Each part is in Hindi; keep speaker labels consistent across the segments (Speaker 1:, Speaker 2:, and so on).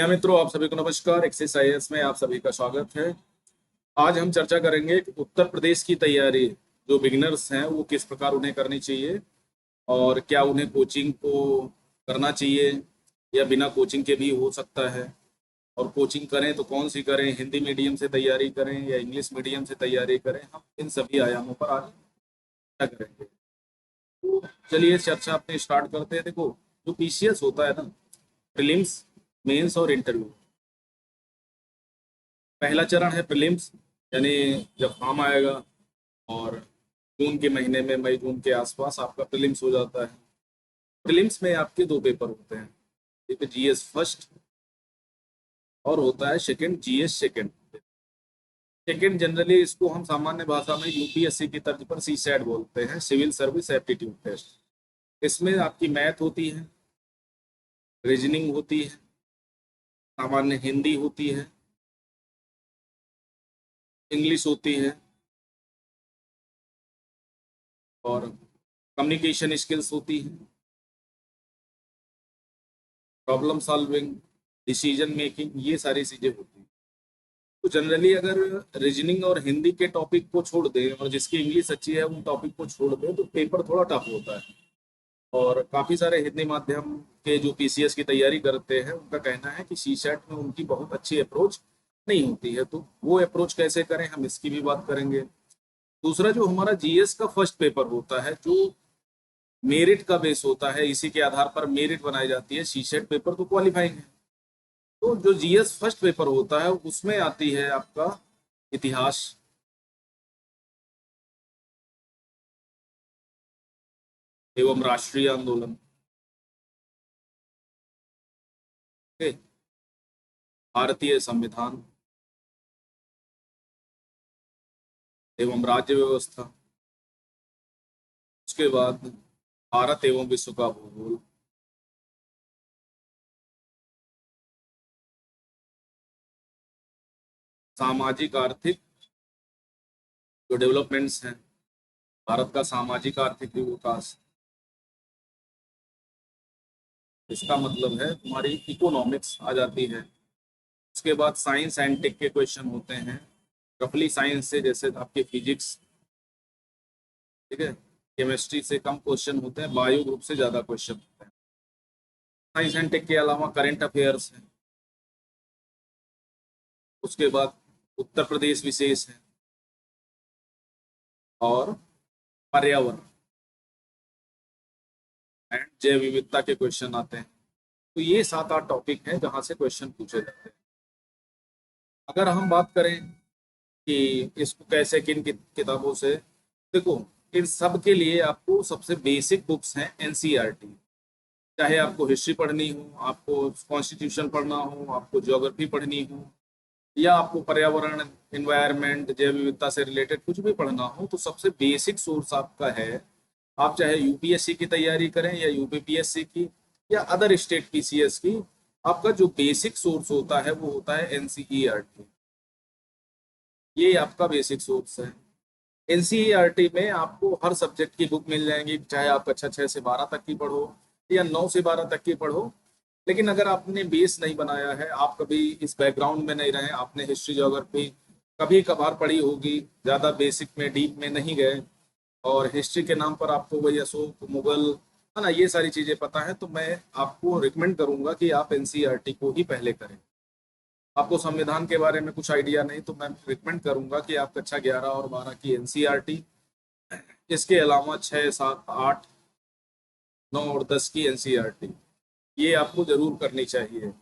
Speaker 1: हाय मित्रों, आप सभी को नमस्कार। एक्सिस आईएएस में आप सभी का स्वागत है। आज हम चर्चा करेंगे कि उत्तर प्रदेश की तैयारी जो बिगिनर्स हैं वो किस प्रकार उन्हें करनी चाहिए और क्या उन्हें कोचिंग को करना चाहिए या बिना कोचिंग के भी हो सकता है, और कोचिंग करें तो कौन सी करें, हिंदी मीडियम से तैयारी करें या इंग्लिश मीडियम से तैयारी करें। हम इन सभी आयामों पर आज चर्चा करेंगे। तो चलिए चर्चा अपने स्टार्ट करते हैं। देखो, जो पीसीएस होता है ना, प्रीलिम्स, मेंस और इंटरव्यू। पहला चरण है प्रीलिम्स, यानी जब फॉर्म आएगा और जून के महीने में, मई जून के आसपास आपका प्रीलिम्स हो जाता है। प्रीलिम्स में आपके दो पेपर होते हैं, एक जीएस फर्स्ट और होता है second, GS second. Second generally इसको हम सामान्य भाषा में यूपीएससी की तर्ज पर सीसैट बोलते हैं, सिविल सर्विस एप्टीट्यूड टेस्ट। इसमें आपकी मैथ होती है, रीजनिंग होती है, सामान्य हिंदी होती है, इंग्लिश होती है और कम्युनिकेशन स्किल्स होती है, प्रॉब्लम सॉल्विंग, डिसीजन मेकिंग, ये सारी चीजें होती हैं। तो जनरली अगर रीजनिंग और हिंदी के टॉपिक को छोड़ दें और जिसकी इंग्लिश अच्छी है उन टॉपिक को छोड़ दें तो पेपर थोड़ा टफ होता है। और काफ़ी सारे हिंदी माध्यम के जो पीसीएस की तैयारी करते हैं उनका कहना है कि सीसैट में उनकी बहुत अच्छी अप्रोच नहीं होती है। तो वो अप्रोच कैसे करें, हम इसकी भी बात करेंगे। दूसरा, जो हमारा जीएस का फर्स्ट पेपर होता है, जो मेरिट का बेस होता है, इसी के आधार पर मेरिट बनाई जाती है। सीसेट पेपर तो क्वालिफाइंग है। तो जो जीएस फर्स्ट पेपर होता है उसमें आती है आपका इतिहास, एवं राष्ट्रीय आंदोलन, ठीक है, भारतीय संविधान एवं राज्य व्यवस्था, उसके बाद भारत एवं विश्व का भूगोल, सामाजिक आर्थिक जो डेवलपमेंट्स हैं, भारत का सामाजिक आर्थिक विकास, इसका मतलब है तुम्हारी इकोनॉमिक्स आ जाती है। उसके बाद साइंस एंड टेक के क्वेश्चन होते हैं, रफली साइंस से, जैसे आपके फिजिक्स, ठीक है, केमिस्ट्री से कम क्वेश्चन होते हैं, बायो ग्रुप से ज़्यादा क्वेश्चन होते हैं। साइंस एंड टेक के अलावा करंट अफेयर्स है। उसके बाद उत्तर प्रदेश विशेष है और पर्यावरण एंड जैव विविधता के क्वेश्चन आते हैं। तो ये 7-8 टॉपिक हैं जहाँ से क्वेश्चन पूछे जाते हैं। अगर हम बात करें कि इसको कैसे, किन किताबों से, देखो, इन सब के लिए आपको सबसे बेसिक बुक्स हैं एनसीईआरटी। चाहे आपको हिस्ट्री पढ़नी हो, आपको कॉन्स्टिट्यूशन पढ़ना हो, आपको ज्योग्राफी पढ़नी हो, या आपको पर्यावरण, इन्वायरमेंट, जैव विविधता से रिलेटेड कुछ भी पढ़ना हो, तो सबसे बेसिक सोर्स आपका है। आप चाहे यूपीएससी की तैयारी करें या यूपीपीएससी की या अदर स्टेट पीसीएस की, आपका जो बेसिक सोर्स होता है वो होता है एनसीईआरटी। ये आपका बेसिक सोर्स है। एनसीईआरटी में आपको हर सब्जेक्ट की बुक मिल जाएंगी, चाहे आप कक्षा 6 से 12 तक की पढ़ो या 9 से 12 तक की पढ़ो। लेकिन अगर आपने बेस नहीं बनाया है, आप कभी इस बैकग्राउंड में नहीं रहे, आपने हिस्ट्री ज्योग्राफी कभी कभार पढ़ी होगी, ज़्यादा बेसिक में डीप में नहीं गए, और हिस्ट्री के नाम पर आपको वही अशोक, मुगल, है ना, ये सारी चीज़ें पता है, तो मैं आपको रिकमेंड करूंगा कि आप एनसीईआरटी को ही पहले करें। आपको संविधान के बारे में कुछ आइडिया नहीं तो मैं रिकमेंड करूंगा कि आप कक्षा 11 और 12 की एनसीईआरटी, इसके अलावा 6, 7, 8, 9 और 10 की एनसीईआरटी, ये आपको जरूर करनी चाहिए।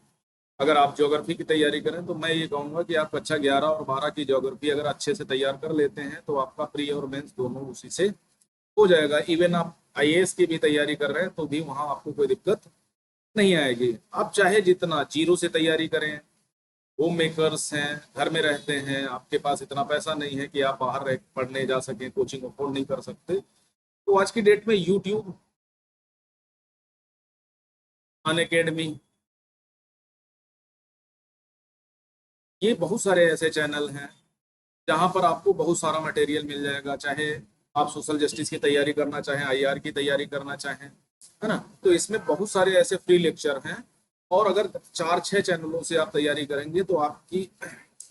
Speaker 1: अगर आप ज्योग्राफी की तैयारी करें तो मैं ये कहूँगा कि आप कक्षा 11 और 12 की ज्योग्राफी अगर अच्छे से तैयार कर लेते हैं तो आपका प्री और मेंस दोनों उसी से हो जाएगा। इवन आप आईएएस की भी तैयारी कर रहे हैं तो भी वहाँ आपको कोई दिक्कत नहीं आएगी। आप चाहे जितना जीरो से तैयारी करें, होम मेकर्स हैं, घर में रहते हैं, आपके पास इतना पैसा नहीं है कि आप बाहर रह पढ़ने जा सकें, कोचिंग अफोर्ड नहीं कर सकते, तो आज की डेट में यूट्यूब, अन अकेडमी, ये बहुत सारे ऐसे चैनल हैं जहाँ पर आपको बहुत सारा मटेरियल मिल जाएगा। चाहे आप सोशल जस्टिस की तैयारी करना चाहें, आईआर की तैयारी करना चाहें, है ना, तो इसमें बहुत सारे ऐसे फ्री लेक्चर हैं और अगर 4-6 चैनलों से आप तैयारी करेंगे तो आपकी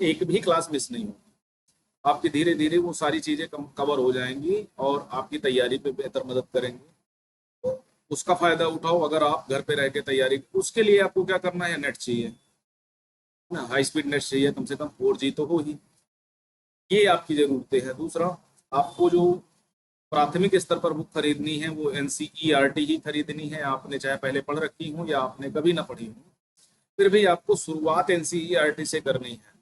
Speaker 1: एक भी क्लास मिस नहीं होगी। आपकी धीरे धीरे वो सारी चीज़ें कवर हो जाएंगी और आपकी तैयारी पे बेहतर मदद करेंगी। तो उसका फ़ायदा उठाओ। अगर आप घर पे रह के तैयारी, उसके लिए आपको क्या करना है, नेट चाहिए ना, हाई स्पीड नेट चाहिए, कम से कम 4G तो हो ही। ये आपकी ज़रूरतें हैं। दूसरा, आपको जो प्राथमिक स्तर पर बुक खरीदनी है वो NCERT ही खरीदनी है। आपने चाहे पहले पढ़ रखी हो या आपने कभी ना पढ़ी हो, फिर भी आपको शुरुआत NCERT से करनी है।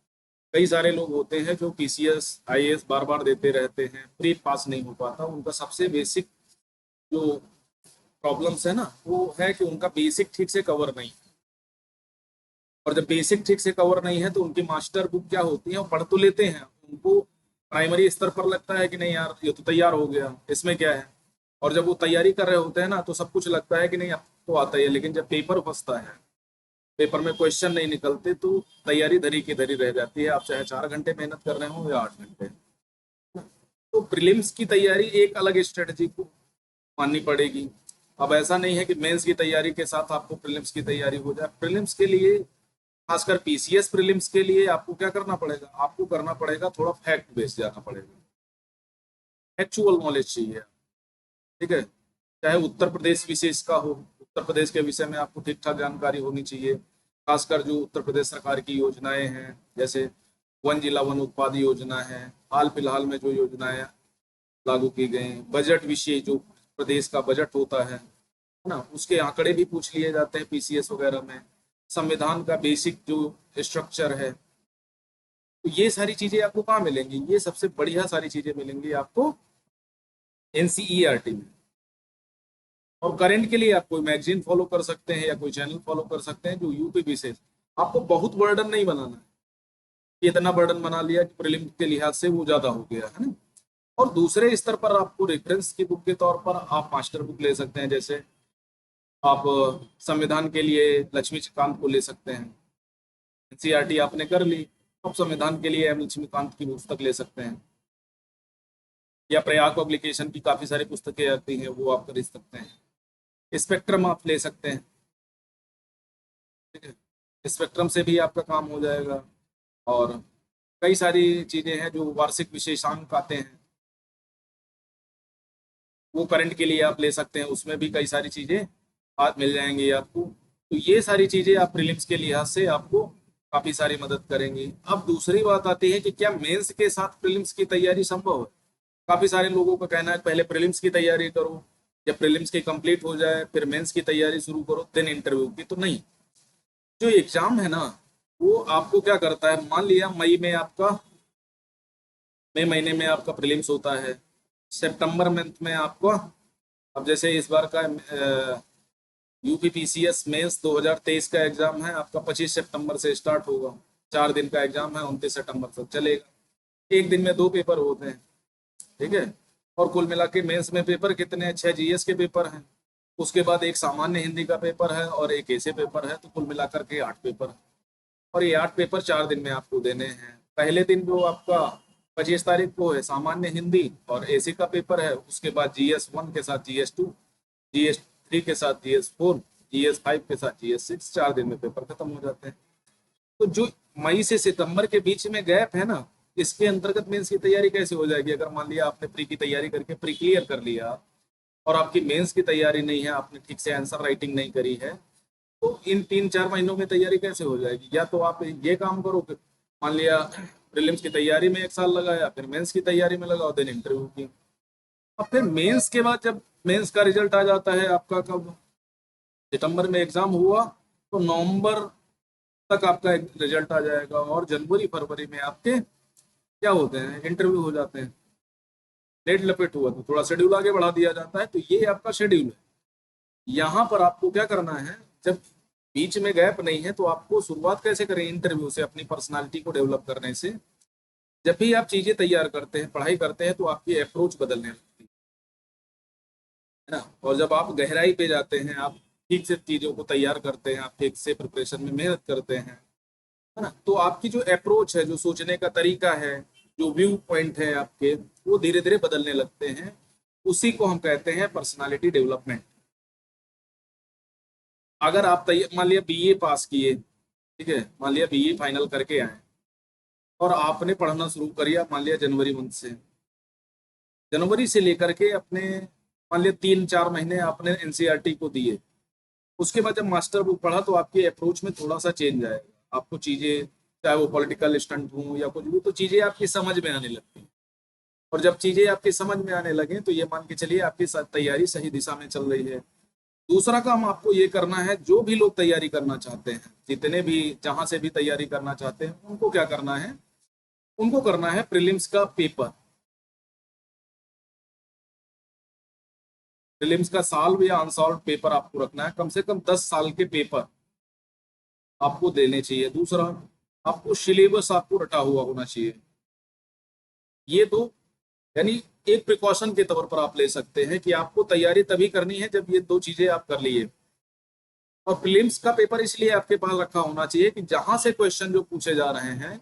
Speaker 1: कई सारे लोग होते हैं जो PCS IAS बार बार देते रहते हैं, प्री पास नहीं हो पाता। उनका सबसे बेसिक जो प्रॉब्लम्स है ना, वो है कि उनका बेसिक ठीक से कवर नहीं है। और जब बेसिक ठीक से कवर नहीं है तो उनकी मास्टर बुक क्या होती है, वो पढ़ तो लेते हैं, उनको प्राइमरी स्तर पर लगता है कि नहीं यार ये तो तैयार हो गया, इसमें क्या है। और जब वो तैयारी कर रहे होते हैं ना तो सब कुछ लगता है कि नहीं अब तो आता ही है, लेकिन जब पेपर फंसता है, पेपर में क्वेश्चन नहीं निकलते, तो तैयारी धरी की धरी रह जाती है। आप चाहे 4 घंटे मेहनत कर रहे हो या 8 घंटे। तो प्रीलिम्स की तैयारी एक अलग स्ट्रेटजी को माननी पड़ेगी। अब ऐसा नहीं है कि मेंस की तैयारी के साथ आपको प्रीलिम्स की तैयारी हो जाए। प्रीलिम्स के लिए, खासकर PCS प्रीलिम्स के लिए, आपको क्या करना पड़ेगा, आपको करना पड़ेगा थोड़ा फैक्ट बेस्ड जाना पड़ेगा। एक्चुअल नॉलेज चाहिए, ठीक है। चाहे उत्तर प्रदेश विशेष का हो, उत्तर प्रदेश के विषय में आपको ठीक ठाक जानकारी होनी चाहिए। खासकर जो उत्तर प्रदेश सरकार की योजनाएं हैं, जैसे वन जिला वन उत्पाद योजना है, हाल फिलहाल में जो योजनाएं लागू की गई, बजट विषय जो प्रदेश का बजट होता है ना, उसके आंकड़े भी पूछ लिए जाते हैं PCS वगैरह में। संविधान का बेसिक जो स्ट्रक्चर है, तो ये सारी चीजें आपको कहाँ मिलेंगी, ये सबसे बढ़िया सारी चीजें मिलेंगी आपको NCERT में। और करंट के लिए आप कोई मैगजीन फॉलो कर सकते हैं या कोई चैनल फॉलो कर सकते हैं जो यूपी विशेष। आपको बहुत बर्डन नहीं बनाना है, ये इतना बर्डन बना लिया कि प्रीलिम के लिहाज से वो ज्यादा हो गया है ना। और दूसरे स्तर पर आपको रेफरेंस की बुक के तौर पर आप मास्टर बुक ले सकते हैं। जैसे आप संविधान के लिए लक्ष्मीकांत को ले सकते हैं, NCERT आपने कर ली, अब संविधान के लिए लक्ष्मीकांत की पुस्तक ले सकते हैं। या प्रयाग पब्लिकेशन की काफी सारी पुस्तकें आती हैं, वो आप खरीद सकते हैं। स्पेक्ट्रम आप ले सकते हैं, ठीक है, स्पेक्ट्रम से भी आपका काम हो जाएगा। और कई सारी चीजें हैं जो वार्षिक विशेषांक आते हैं, वो करंट के लिए आप ले सकते हैं, उसमें भी कई सारी चीजें आज मिल जाएंगी आपको। तो ये सारी चीजें आप प्रीलिम्स के लिहाज से आपको काफी सारी मदद करेंगी। अब दूसरी बात आती है कि क्या मेंस के साथ प्रीलिम्स की तैयारी संभव है। काफी सारे लोगों का कहना है पहले प्रीलिम्स की तैयारी करो, जब प्रीलिम्स की कंप्लीट हो जाए फिर मेंस की तैयारी शुरू करो, देन इंटरव्यू की। तो नहीं, जो एग्जाम है ना, वो आपको क्या करता है, मान लिया मई महीने में आपका प्रीलिम्स होता है, सितंबर मंथ में आपको, अब जैसे इस बार का UPPCS मेंस 2023 का एग्जाम है आपका, 25 सितंबर से स्टार्ट होगा। 4 दिन का एग्जाम है, 29 सितंबर तक चलेगा। एक दिन में 2 पेपर होते हैं, ठीक है। और कुल मिला के मेंस में पेपर कितने हैं, 6 GS के पेपर हैं, उसके बाद एक सामान्य हिंदी का पेपर है और एक ऐसे पेपर है, तो कुल मिलाकर के 8 पेपर है। और ये 8 पेपर 4 दिन में आपको देने हैं। पहले दिन जो आपका 25 तारीख को है सामान्य हिंदी और एसी का पेपर है, उसके बाद GS1 के साथ GS2, GS3 के साथ GS4, GS5 के साथ GS6, 4 दिन में पेपर खत्म हो जाते हैं। तो जो मई से सितंबर के बीच में गैप है ना, इसके अंतर्गत मेंस की तैयारी कैसे हो जाएगी। अगर मान लिया आपने प्री की तैयारी करके प्री क्लियर कर लिया और आपकी मेंस की तैयारी नहीं है, आपने ठीक से आंसर राइटिंग नहीं करी है, तो इन 3-4 महीनों में तैयारी कैसे हो जाएगी। या तो आप ये काम करो कि मान लिया प्रीलिम्स की तैयारी में 1 साल लगाया, फिर मेंस की तैयारी में लगाओ, देन इंटरव्यू की। अब फिर मेंस के बाद जब मेंस का रिजल्ट आ जाता है आपका, कब, सितंबर में एग्जाम हुआ तो नवंबर तक आपका रिजल्ट आ जाएगा, और जनवरी फरवरी में आपके क्या होते हैं, इंटरव्यू हो जाते हैं। डेट लपेट हुआ तो थोड़ा शेड्यूल आगे बढ़ा दिया जाता है। तो ये आपका शेड्यूल है। यहाँ पर आपको क्या करना है, जब बीच में गैप नहीं है तो आपको शुरुआत कैसे करें, इंटरव्यू से, अपनी पर्सनालिटी को डेवलप करने से। जब भी आप चीजें तैयार करते हैं, पढ़ाई करते हैं, तो आपकी अप्रोच बदलने लगती है ना। और जब आप गहराई पे जाते हैं, आप ठीक से चीजों को तैयार करते हैं, आप ठीक से प्रिपरेशन में मेहनत करते हैं, है ना, तो आपकी जो अप्रोच है, जो सोचने का तरीका है, जो व्यू पॉइंट है आपके, वो धीरे धीरे बदलने लगते हैं। उसी को हम कहते हैं पर्सनालिटी डेवलपमेंट। अगर आप मान लिया बीए पास किए, ठीक है, मान लिया बीए फाइनल करके आए और आपने पढ़ना शुरू करिए, मान लिया जनवरी मंथ से, जनवरी से लेकर के अपने मान लिया 3-4 महीने आपने एनसीईआरटी को दिए। उसके बाद जब मास्टर बुक पढ़ा तो आपके अप्रोच में थोड़ा सा चेंज आएगा, आपको चीजें, चाहे वो पॉलिटिकल स्टंट हो या कुछ भी, तो चीजें आपकी समझ में आने लगती हैं। और जब चीजें आपकी समझ में आने लगे तो ये मान के चलिए आपकी तैयारी सही दिशा में चल रही है। दूसरा काम आपको ये करना है, जो भी लोग तैयारी करना चाहते हैं, जितने भी जहां से भी तैयारी करना चाहते हैं, उनको क्या करना है, उनको करना है प्रीलिम्स का पेपर। प्रीलिम्स का सॉल्व या अनसॉल्व पेपर आपको रखना है, कम से कम 10 साल के पेपर आपको देने चाहिए। दूसरा, आपको सिलेबस आपको रटा हुआ होना चाहिए। ये दो, यानी एक प्रिकॉशन के तौर पर आप ले सकते हैं कि आपको तैयारी तभी करनी है जब ये दो चीजें आप कर लिए। और प्रीलिम्स का पेपर इसलिए आपके पास रखा होना चाहिए कि जहां से क्वेश्चन जो पूछे जा रहे हैं,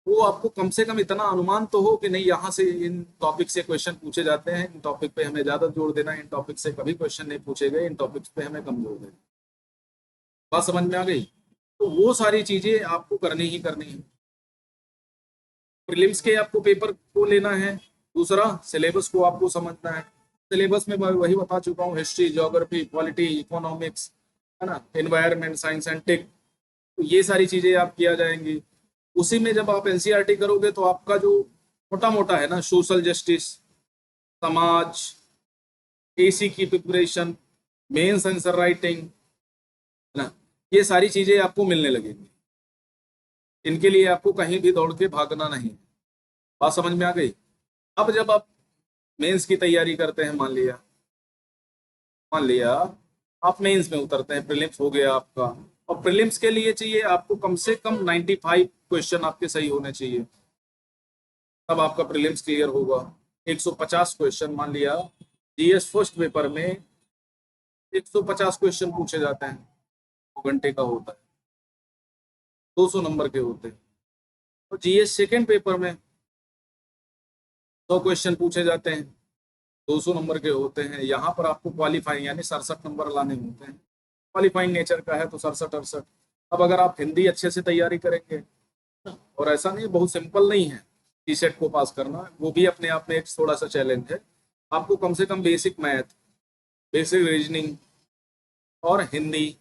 Speaker 1: वो आपको कम से कम इतना अनुमान तो हो कि नहीं, यहाँ से इन टॉपिक से क्वेश्चन पूछे जाते हैं, इन टॉपिक पे हमें ज्यादा जोर देना है, इन टॉपिक से कभी क्वेश्चन नहीं पूछे गए, इन टॉपिक्स पे हमें कम जोर देना। बात समझ में आ गई? तो वो सारी चीजें आपको करनी ही करनी है। प्रीलिम्स के आपको पेपर को लेना है। दूसरा, सिलेबस को आपको समझना है। सिलेबस में मैं वही बता चुका हूँ, हिस्ट्री, ज्योग्राफी, पॉलिटी, इकोनॉमिक्स, है ना, एनवायरमेंट, साइंस एंड टेक, तो ये सारी चीजें आप किया जाएंगी। उसी में जब आप एनसीईआरटी करोगे तो आपका जो मोटा मोटा है ना, सोशल जस्टिस, समाज, एसी की प्रिपरेशन, मेंस आंसर राइटिंग, है ना, ये सारी चीजें आपको मिलने लगेंगी। इनके लिए आपको कहीं भी दौड़ के भागना नहीं। बात समझ में आ गई? अब जब आप मेंस की तैयारी करते हैं, मान लिया आप मेंस में उतरते हैं, प्रीलिम्स हो गया आपका, और प्रीलिम्स के लिए चाहिए आपको कम से कम 95 क्वेश्चन आपके सही होने चाहिए, तब आपका प्रीलिम्स क्लियर होगा। 150 क्वेश्चन, मान लिया जीएस फर्स्ट पेपर में 150 क्वेश्चन पूछे जाते हैं, 2 घंटे का होता है, 200 नंबर के होते हैं। और जीएस सेकेंड पेपर में 100 क्वेश्चन पूछे जाते हैं, 200 नंबर के होते हैं। यहाँ पर आपको क्वालिफाइंग यानी 67 नंबर लाने होते हैं। क्वालिफाइंग नेचर का है तो 67-68। अब अगर आप हिंदी अच्छे से तैयारी करेंगे, और ऐसा नहीं, बहुत सिंपल नहीं है टीसेट को पास करना, वो भी अपने आप में एक थोड़ा सा चैलेंज है। आपको कम से कम बेसिक मैथ, बेसिक रीजनिंग और हिंदी,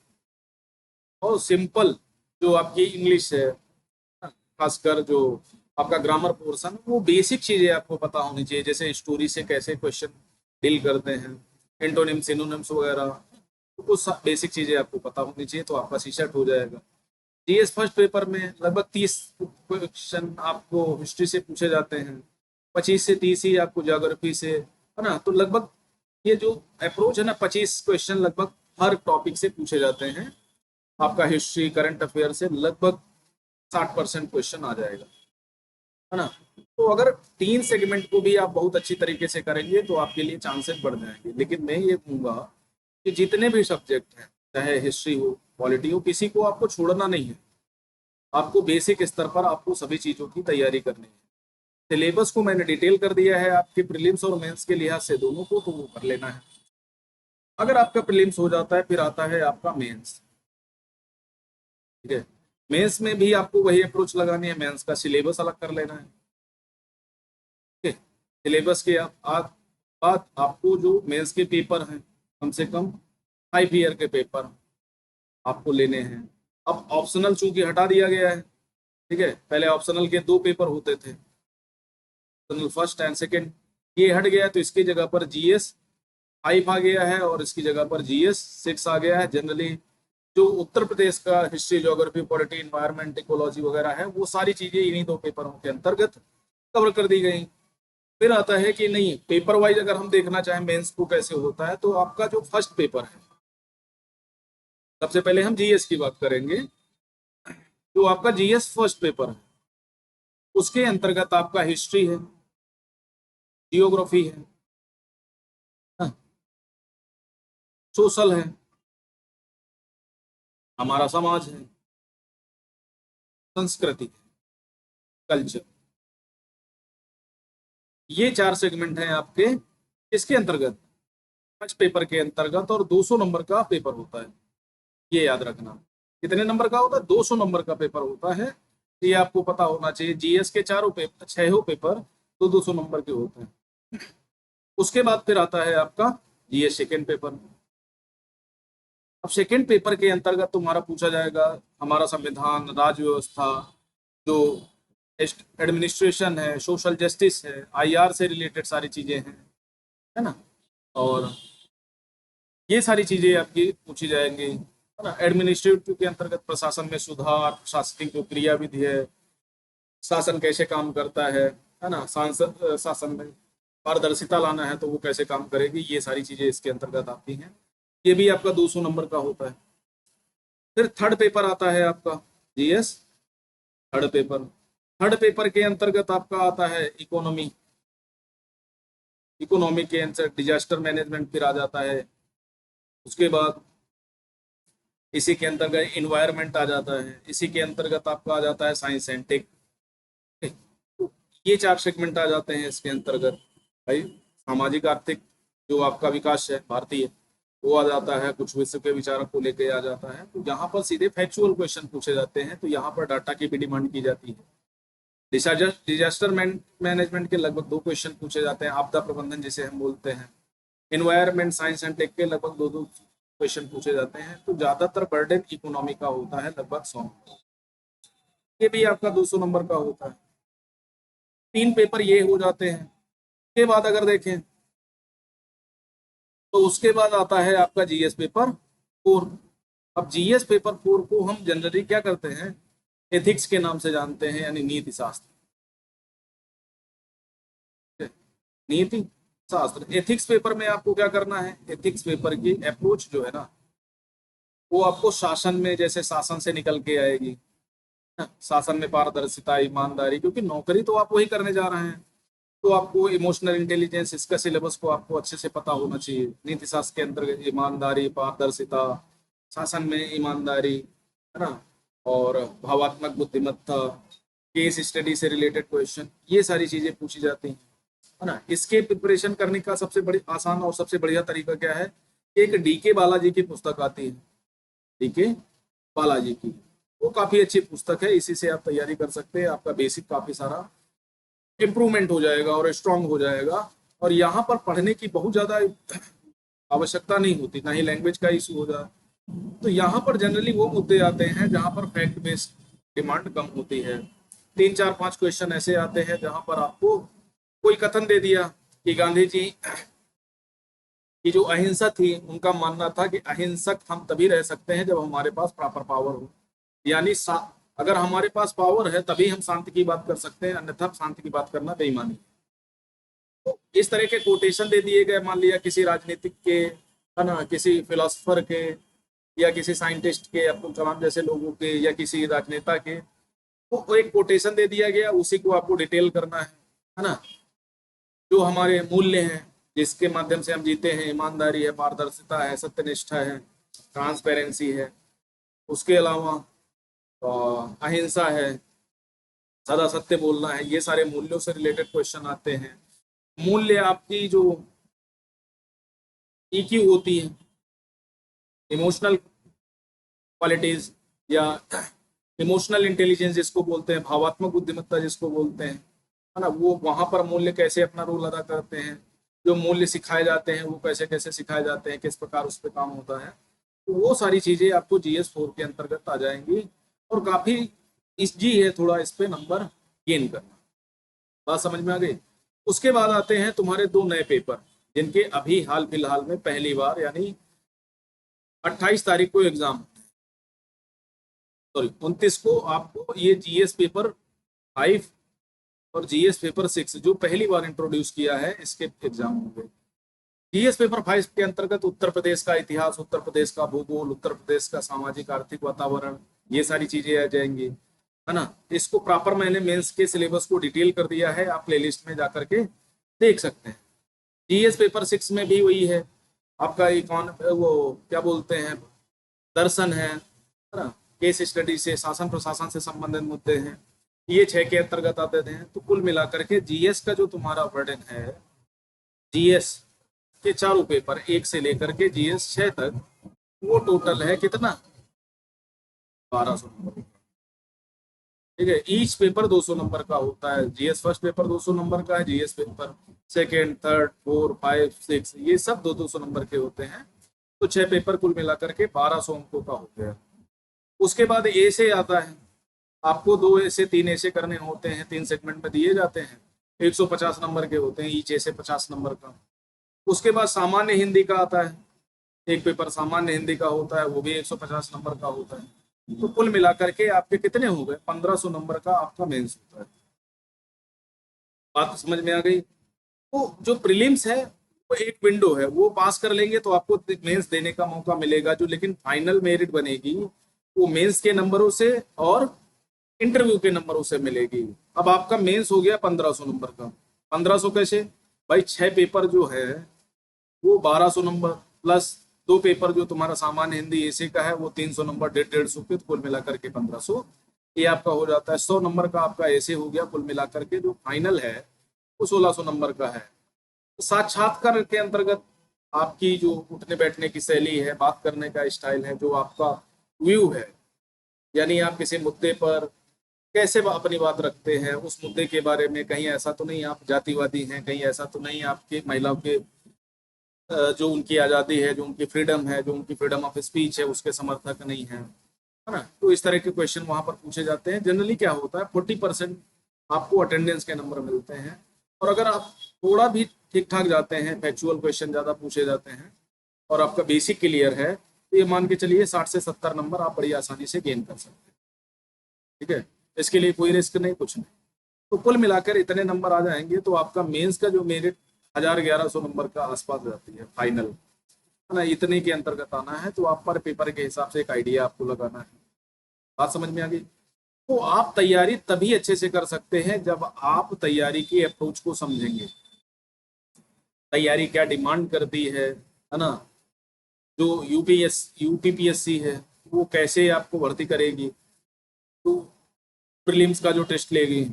Speaker 1: और सिंपल जो आपकी इंग्लिश है, खासकर जो आपका ग्रामर पोर्शन, वो बेसिक चीजें आपको पता होनी चाहिए, जैसे स्टोरी से कैसे क्वेश्चन डील करते हैं, एंटोनिम, सिनोनिम्स वगैरह, तो कुछ बेसिक चीजें आपको पता होनी चाहिए, तो आपका सीसेट हो जाएगा। जीएस फर्स्ट पेपर में लगभग 30 क्वेश्चन आपको हिस्ट्री से पूछे जाते हैं, 25 से 30 ही आपको ज्योग्राफी से, है ना। तो लगभग ये जो अप्रोच है ना, 25 क्वेश्चन लगभग हर टॉपिक से पूछे जाते हैं। आपका हिस्ट्री, करंट अफेयर से लगभग 60% क्वेश्चन आ जाएगा, है ना। तो अगर 3 सेगमेंट को भी आप बहुत अच्छी तरीके से करेंगे तो आपके लिए चांसेस बढ़ जाएंगे। लेकिन मैं ये कहूँगा कि जितने भी सब्जेक्ट हैं, चाहे हिस्ट्री हो, पॉलिटी हो, किसी को आपको छोड़ना नहीं है। आपको बेसिक स्तर पर आपको सभी चीज़ों की तैयारी करनी है। सिलेबस को मैंने डिटेल कर दिया है आपके प्रीलिम्स और मेंस के लिहाज से दोनों को, तो वो कर लेना है। अगर आपका प्रीलिम्स हो जाता है, फिर आता है आपका मेंस, ठीक है। मेंस में भी आपको वही अप्रोच लगानी है, मेंस का सिलेबस अलग कर लेना है, ठीक है। सिलेबस के बाद आपको जो मेंस के पेपर हैं, कम से कम 5 ईयर के पेपर आपको लेने हैं। अब ऑप्शनल चूंकि हटा दिया गया है, ठीक है, पहले ऑप्शनल के 2 पेपर होते थे, ऑप्शनल फर्स्ट एंड सेकेंड, ये हट गया, तो इसकी जगह पर जीएस 5 आ गया है और इसकी जगह पर जीएस 6 आ गया है। जनरली जो उत्तर प्रदेश का history, geography, polity, environment, ecology वगैरह है, वो सारी चीजें इन्हीं 2 पेपरों के अंतर्गत कवर कर दी गई। फिर आता है कि नहीं, पेपर वाइज अगर हम देखना चाहें मेंस को कैसे होता है, तो आपका जो फर्स्ट पेपर है, सबसे पहले हम जीएस की बात करेंगे। जो आपका जीएस फर्स्ट पेपर है, उसके अंतर्गत आपका हिस्ट्री है, जियोग्राफी है, सोशल है, हमारा समाज है, संस्कृति है, कल्चर, ये 4 सेगमेंट हैं आपके इसके अंतर्गत, फर्स्ट पेपर के अंतर्गत, और 200 नंबर का पेपर होता है। ये याद रखना। कितने नंबर का होता है? 200 नंबर का पेपर होता है। ये आपको पता होना चाहिए। जीएस के चारों पेपर, 6 पेपर तो 200 नंबर के होते हैं। उसके बाद फिर आता है आपका जीएस सेकेंड पेपर। अब सेकेंड पेपर के अंतर्गत तुम्हारा पूछा जाएगा हमारा संविधान, राज्य व्यवस्था, जो एडमिनिस्ट्रेशन है, सोशल जस्टिस है, आईआर से रिलेटेड सारी चीजें हैं, है ना। और ये सारी चीजें आपकी पूछी जाएंगी, है ना। एडमिनिस्ट्रेटिव के अंतर्गत प्रशासन में सुधार, प्रशासनिक जो क्रियाविधि है, शासन कैसे काम करता है ना। सांसद शासन में पारदर्शिता लाना है तो वो कैसे काम करेगी, ये सारी चीजें इसके अंतर्गत आती हैं। ये भी आपका 200 नंबर का होता है। फिर थर्ड पेपर आता है आपका GS third paper. Third paper के अंतर्गत आपका आता है इकोनॉमी। इकोनॉमी के आंसर डिजास्टर मैनेजमेंट फिर आ जाता है। उसके बाद इसी के अंतर्गत इन्वायरमेंट आ जाता है। इसी के अंतर्गत आपका आ जाता है साइंस एंड टेक। ये 4 सेगमेंट आ जाते हैं इसके अंतर्गत। भाई सामाजिक आर्थिक जो आपका विकास है भारतीय, वो आ जाता है। कुछ विश्व के विचारक को लेके आ जाता है। तो यहाँ पर सीधे फैक्चुअल क्वेश्चन पूछे जाते हैं, तो यहाँ पर डाटा की भी डिमांड की जाती है। डिजास्टर मैनेजमेंट के लगभग 2 क्वेश्चन पूछे जाते हैं, आपदा प्रबंधन जिसे हम बोलते हैं। इन्वायरमेंट साइंस एंड टेक के लगभग 2 क्वेश्चन पूछे जाते हैं। तो ज्यादातर बर्डन इकोनॉमी का होता है, लगभग 100। ये भी आपका 200 नंबर का होता है। 3 पेपर ये हो जाते हैं। उसके बाद अगर देखें तो उसके बाद आता है आपका जीएस पेपर 4। अब जीएस पेपर 4 को हम जनरली क्या करते हैं, एथिक्स के नाम से जानते हैं, यानी नीति शास्त्र। नीति शास्त्र एथिक्स पेपर में आपको क्या करना है, एथिक्स पेपर की अप्रोच जो है ना, वो आपको शासन में, जैसे शासन से निकल के आएगी ना, शासन में पारदर्शिता, ईमानदारी, क्योंकि नौकरी तो आप वही करने जा रहे हैं। तो आपको इमोशनल इंटेलिजेंस, इसका सिलेबस को आपको अच्छे से पता होना चाहिए। नीति शास्त्र के अंतर्गत ईमानदारी, पारदर्शिता, शासन में ईमानदारी, है ना, और भावात्मक बुद्धिमत्ता, केस स्टडी से रिलेटेड क्वेश्चन, ये सारी चीजें पूछी जाती हैं, है ना। इसके प्रिपरेशन करने का सबसे बड़ी आसान और सबसे बढ़िया तरीका क्या है, एक डीके बालाजी की पुस्तक आती है, डीके बालाजी की। वो काफी अच्छी पुस्तक है, इसी से आप तैयारी कर सकते हैं। आपका बेसिक काफी सारा इम्प्रूवमेंट हो जाएगा और स्ट्रांग हो जाएगा। और यहाँ पर पढ़ने की बहुत ज्यादा आवश्यकता नहीं होती, ना ही लैंग्वेज का इशू हो जाए। तो यहाँ पर जनरली वो मुद्दे आते हैं जहाँ पर फैक्ट बेस्ड डिमांड कम होती है। 3 4 5 क्वेश्चन ऐसे आते हैं जहाँ पर आपको कोई कथन दे दिया कि गांधी जी की जो अहिंसा थी, उनका मानना था कि अहिंसक हम तभी रह सकते हैं जब हमारे पास प्रॉपर पावर हो। यानी अगर हमारे पास पावर है तभी हम शांति की बात कर सकते हैं, अन्यथा शांति की बात करना बेईमानी। तो इस तरह के कोटेशन दे दिए गए, मान लिया किसी राजनीतिक के, है ना, किसी फिलोसफर के, या किसी साइंटिस्ट के, अब्दुल कलाम जैसे लोगों के, या किसी राजनेता के, तो एक कोटेशन दे दिया गया, उसी को आपको डिटेल करना है ना। जो हमारे मूल्य हैं जिसके माध्यम से हम जीते हैं, ईमानदारी है, पारदर्शिता है, सत्यनिष्ठा है, ट्रांसपेरेंसी है, उसके अलावा अहिंसा है, सदा सत्य बोलना है, ये सारे मूल्यों से रिलेटेड क्वेश्चन आते हैं। मूल्य आपकी जो ईक्यू होती है, इमोशनल क्वालिटीज, या इमोशनल इंटेलिजेंस जिसको बोलते हैं, भावात्मक बुद्धिमत्ता जिसको बोलते हैं, है ना, वो वहां पर मूल्य कैसे अपना रोल अदा करते हैं, जो मूल्य सिखाए जाते हैं वो कैसे कैसे सिखाए जाते हैं, किस प्रकार उस पर काम होता है। तो वो सारी चीजें आपको जीएस 4 के अंतर्गत आ जाएंगी। और काफी इजी है थोड़ा इस पे नंबर गेन करना। बात समझ में आ गई। उसके बाद आते हैं तुम्हारे 2 नए पेपर, जिनके अभी हाल फिलहाल में पहली बार, यानी 28 तारीख को एग्जाम, सॉरी 29 को आपको ये जीएस पेपर 5 और जीएस पेपर 6 जो पहली बार इंट्रोड्यूस किया है, इसके एग्जाम होंगे। जीएस पेपर 5 के अंतर्गत उत्तर प्रदेश का इतिहास, उत्तर प्रदेश का भूगोल, उत्तर प्रदेश का सामाजिक आर्थिक वातावरण, ये सारी चीजें आ जाएंगी, है ना। इसको प्रॉपर मैंने मेंस के सिलेबस को डिटेल कर दिया है, आप प्लेलिस्ट में जाकर के देख सकते हैं। जीएस पेपर 6 में भी वही है, आपका वो क्या बोलते हैं, दर्शन है ना, केस स्टडी से, शासन प्रशासन से संबंधित मुद्दे हैं, ये 6 के अंतर्गत आते हैं। तो कुल मिलाकर के जीएस का जो तुम्हारा बर्डन है, जीएस के चारों पेपर 1 से लेकर के जीएस 6 तक, वो टोटल है कितना, 1200 नंबर। ठीक है, ईच पेपर 200 नंबर का होता है। जीएस फर्स्ट पेपर 200 नंबर का है, GS paper second, third, four, five, six, ये सब 200 नंबर के होते हैं। तो 6 पेपर कुल मिलाकर के 1200 अंकों का हो गया। उसके बाद ए से आता है, आपको 2 ऐसे 3 ऐसे करने होते हैं, 3 सेगमेंट में दिए जाते हैं, 150 नंबर के होते हैं, ईच ऐसे 50 नंबर का। उसके बाद सामान्य हिंदी का आता है, एक पेपर सामान्य हिंदी का होता है, वो भी 150 नंबर का होता है। तो कुल मिलाकर के आपके कितने हो गए, 1500 नंबर का आपका मेंस होता है। बात समझ में आ गई? तो जो प्रीलिम्स है वो एक विंडो है, वो पास कर लेंगे तो आपको मेंस देने का मौका मिलेगा, जो लेकिन फाइनल मेरिट बनेगी वो मेंस के नंबरों से और इंटरव्यू के नंबरों से मिलेगी। अब आपका मेंस हो गया 1500 नंबर का। 1500 कैसे भाई, 6 पेपर जो है वो 1200 नंबर, प्लस 2 पेपर जो तुम्हारा सामान्य हिंदी ऐसे का है वो 300 नंबर, 150 के, तो कुल मिलाकर के 1500। ये आपका हो जाता है 100 नंबर का आपका ऐसे हो गया। कुल मिलाकर के जो फाइनल है वो 1600 नंबर का है। तो साक्षात्कार के अंतर्गत आपकी जो उठने बैठने की शैली है, बात करने का स्टाइल है, जो आपका व्यू है, यानी आप किसी मुद्दे पर कैसे अपनी बात रखते हैं, उस मुद्दे के बारे में कहीं ऐसा तो नहीं आप जातिवादी हैं, कहीं ऐसा तो नहीं आपके महिलाओं के जो उनकी आज़ादी है, जो उनकी फ्रीडम है, जो उनकी फ्रीडम ऑफ स्पीच है, उसके समर्थक नहीं है, है ना। तो इस तरह के क्वेश्चन वहां पर पूछे जाते हैं। जनरली क्या होता है, 40% आपको अटेंडेंस के नंबर मिलते हैं। और अगर आप थोड़ा भी ठीक ठाक जाते हैं, फैक्चुअल क्वेश्चन ज़्यादा पूछे जाते हैं और आपका बेसिक क्लियर है, तो ये मान के चलिए 60 से 70 नंबर आप बड़ी आसानी से गेन कर सकते हैं। ठीक है, इसके लिए कोई रिस्क नहीं, कुछ नहीं। तो कुल मिलाकर इतने नंबर आ जाएंगे तो आपका मेंस का जो मेरिट 1100 नंबर का आसपास जाती है फाइनल, है ना। इतने के अंतर्गत आना है, तो आप पर पेपर के हिसाब से एक आइडिया आपको लगाना है। बात समझ में आ गई? तो आप तैयारी तभी अच्छे से कर सकते हैं जब आप तैयारी की अप्रोच को समझेंगे, तैयारी क्या डिमांड करती है ना। जो यूपीपीएससी है वो कैसे आपको भर्ती करेगी, तो प्रीलिम्स का जो टेस्ट लेगी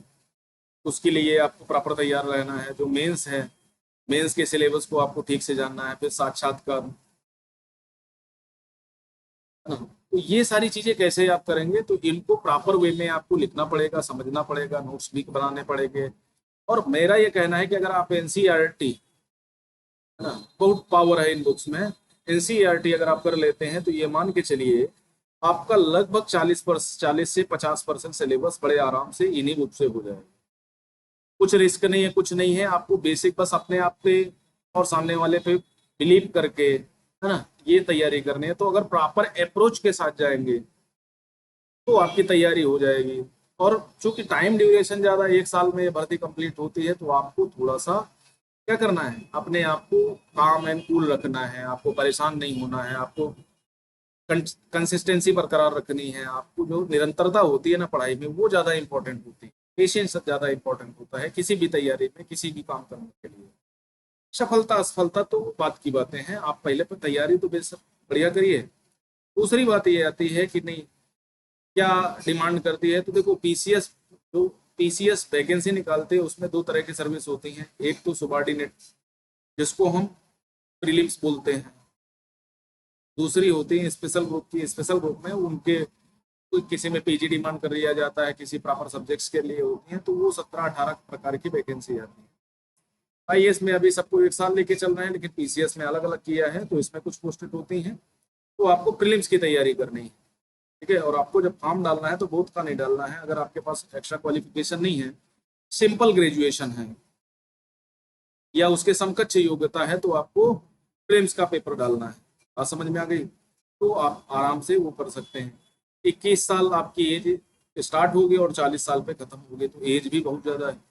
Speaker 1: उसके लिए आपको प्रॉपर तैयार रहना है। जो मेंस है, मेंस के सिलेबस को आपको ठीक से जानना है, फिर साक्षात्कार, है ना। तो ये सारी चीजें कैसे आप करेंगे, तो इनको प्रॉपर वे में आपको लिखना पड़ेगा, समझना पड़ेगा, नोट्स भी बनाने पड़ेंगे। और मेरा ये कहना है कि अगर आप एनसीईआरटी, है ना, बहुत पावर है इन बुक्स में, एनसीईआरटी अगर आप कर लेते हैं तो ये मान के चलिए आपका लगभग 40 से 50% सिलेबस बड़े आराम से इन्हीं बुक से हो जाएगा। कुछ रिस्क नहीं है, कुछ नहीं है, आपको बेसिक बस अपने आप पे और सामने वाले पे बिलीव करके, है ना, ये तैयारी करनी है। तो अगर प्रॉपर अप्रोच के साथ जाएंगे तो आपकी तैयारी हो जाएगी। और चूंकि टाइम ड्यूरेशन ज़्यादा, 1 साल में भर्ती कंप्लीट होती है, तो आपको थोड़ा सा क्या करना है, अपने आप को काम एंड कूल रखना है, आपको परेशान नहीं होना है, आपको कंसिस्टेंसी बरकरार रखनी है। आपको जो निरंतरता होती है ना पढ़ाई में, वो ज़्यादा इंपॉर्टेंट होती है। पेशेंस ज़्यादा इंपॉर्टेंट होता है किसी भी तैयारी में, किसी भी काम करने के लिए। सफलता असफलता तो बात की बातें हैं, आप पहले पर तैयारी तो बेशक बढ़िया करिए। दूसरी बात ये आती है कि नहीं, क्या डिमांड करती है, तो देखो पीसीएस, जो पीसीएस वैकेंसी निकालते हैं उसमें 2 तरह की सर्विस होती हैं। एक तो सुबार्डिनेट, जिसको हम प्रीलिम्स बोलते हैं। दूसरी होती है स्पेशल ग्रुप की। स्पेशल ग्रुप में उनके कोई किसी में पीजी डिमांड कर दिया जाता है, किसी प्रॉपर सब्जेक्ट्स के लिए होती हैं, तो वो 17-18 प्रकार की वैकेंसी आती है। आईएएस में अभी सबको 1 साल लेके चल रहे हैं, लेकिन पीसीएस में अलग अलग किया है, तो इसमें कुछ पोस्टेड होती हैं। तो आपको प्रीलिम्स की तैयारी करनी है। ठीक है, और आपको जब फॉर्म डालना है तो बहुत का नहीं डालना है। अगर आपके पास एक्स्ट्रा क्वालिफिकेशन नहीं है, सिंपल ग्रेजुएशन है या उसके समकक्ष योग्यता है, तो आपको प्रीलिम्स का पेपर डालना है। बात समझ में आ गई? तो आप आराम से वो कर सकते हैं। 21 साल आपकी एज स्टार्ट होगी और 40 साल पे खत्म होगी, तो एज भी बहुत ज़्यादा है।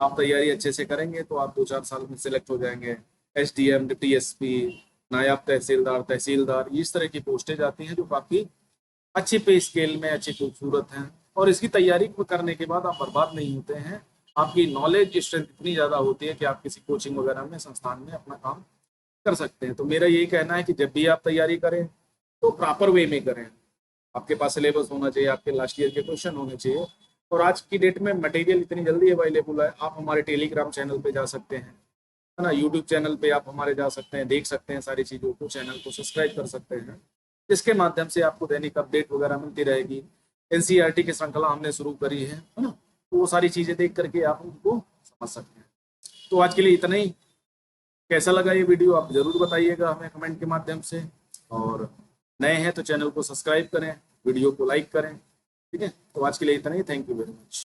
Speaker 1: आप तैयारी अच्छे से करेंगे तो आप 2-4 साल में सिलेक्ट हो जाएंगे। एसडीएम, टीएसपी, नायब तहसीलदार, तहसीलदार, इस तरह की पोस्टें जाती हैं जो काफ़ी अच्छी पे स्केल में अच्छी खूबसूरत हैं। और इसकी तैयारी करने के बाद आप बर्बाद नहीं होते हैं। आपकी नॉलेज स्ट्रेंथ इतनी ज़्यादा होती है कि आप किसी कोचिंग वगैरह में, संस्थान में अपना काम कर सकते हैं। तो मेरा यही कहना है कि जब भी आप तैयारी करें तो प्रॉपर वे में करें। आपके पास सिलेबस होना चाहिए, आपके लास्ट ईयर के क्वेश्चन होने चाहिए। और आज की डेट में मटेरियल इतनी जल्दी अवेलेबल है, आप हमारे टेलीग्राम चैनल पे जा सकते हैं, है ना, यूट्यूब चैनल पे आप हमारे जा सकते हैं, देख सकते हैं सारी चीज़ों को, चैनल को सब्सक्राइब कर सकते हैं। जिसके माध्यम से आपको दैनिक अपडेट वगैरह मिलती रहेगी। एनसीईआरटी की श्रृंखला हमने शुरू करी है ना, तो वो सारी चीज़ें देख करके आप उनको समझ सकते हैं। तो आज के लिए इतना ही। कैसा लगा ये वीडियो आप ज़रूर बताइएगा हमें कमेंट के माध्यम से, और नए हैं तो चैनल को सब्सक्राइब करें, वीडियो को लाइक करें। ठीक है, तो आज के लिए इतना ही। Thank you very much.